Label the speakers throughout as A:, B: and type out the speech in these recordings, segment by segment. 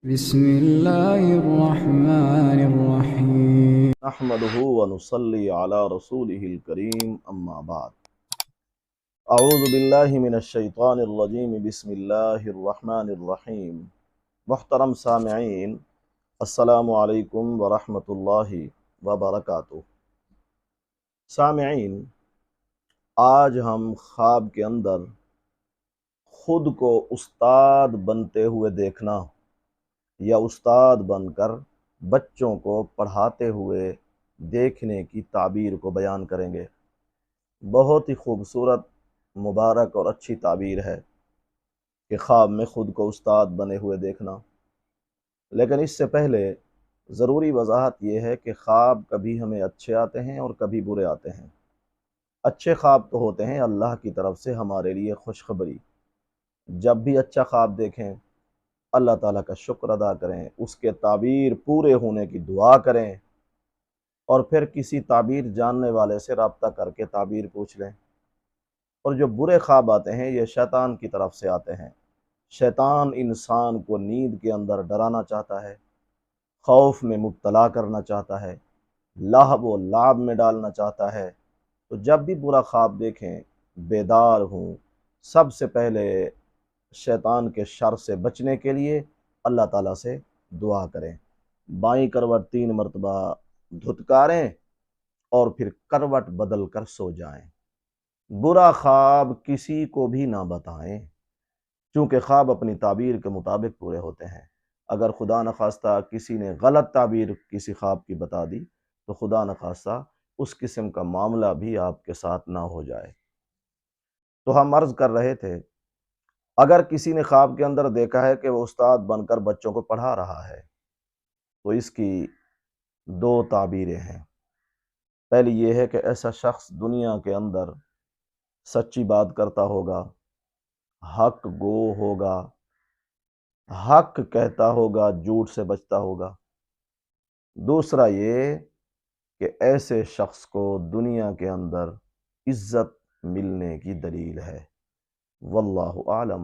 A: بسم الله الرحمن الرحيم.
B: نحمده ونصلي على رسوله الكريم اما بعد اعوذ باللہ من الشیطان الرجیم بسم اللہ الرحمن الرحیم. محترم سامعین، السلام علیکم ورحمۃ اللہ وبرکاتہ. سامعین، آج ہم خواب کے اندر خود کو استاد بنتے ہوئے دیکھنا یا استاد بن کر بچوں کو پڑھاتے ہوئے دیکھنے کی تعبیر کو بیان کریں گے. بہت ہی خوبصورت، مبارک اور اچھی تعبیر ہے کہ خواب میں خود کو استاد بنے ہوئے دیکھنا. لیکن اس سے پہلے ضروری وضاحت یہ ہے کہ خواب کبھی ہمیں اچھے آتے ہیں اور کبھی برے آتے ہیں. اچھے خواب تو ہوتے ہیں اللہ کی طرف سے ہمارے لیے خوشخبری. جب بھی اچھا خواب دیکھیں اللہ تعالیٰ کا شکر ادا کریں، اس کے تعبیر پورے ہونے کی دعا کریں، اور پھر کسی تعبیر جاننے والے سے رابطہ کر کے تعبیر پوچھ لیں. اور جو برے خواب آتے ہیں یہ شیطان کی طرف سے آتے ہیں. شیطان انسان کو نیند کے اندر ڈرانا چاہتا ہے، خوف میں مبتلا کرنا چاہتا ہے، لہو و لعب میں ڈالنا چاہتا ہے. تو جب بھی برا خواب دیکھیں بیدار ہوں، سب سے پہلے شیطان کے شر سے بچنے کے لیے اللہ تعالیٰ سے دعا کریں. بائیں کروٹ 3 مرتبہ دھتکاریں اور پھر کروٹ بدل کر سو جائیں. برا خواب کسی کو بھی نہ بتائیں، چونکہ خواب اپنی تعبیر کے مطابق پورے ہوتے ہیں. اگر خدا نخواستہ کسی نے غلط تعبیر کسی خواب کی بتا دی تو خدا نخواستہ اس قسم کا معاملہ بھی آپ کے ساتھ نہ ہو جائے. تو ہم عرض کر رہے تھے، اگر کسی نے خواب کے اندر دیکھا ہے کہ وہ استاد بن کر بچوں کو پڑھا رہا ہے تو اس کی 2 تعبیریں ہیں. پہلی یہ ہے کہ ایسا شخص دنیا کے اندر سچی بات کرتا ہوگا، حق گو ہوگا، حق کہتا ہوگا، جھوٹ سے بچتا ہوگا. دوسرا یہ کہ ایسے شخص کو دنیا کے اندر عزت ملنے کی دلیل ہے. واللہ اعلم.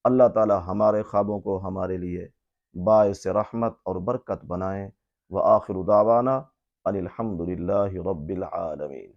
B: اللہ تعالی ہمارے خوابوں کو ہمارے لیے باعث رحمت اور برکت بنائیں. وآخر دعوانا ان الحمد للہ رب العالمین.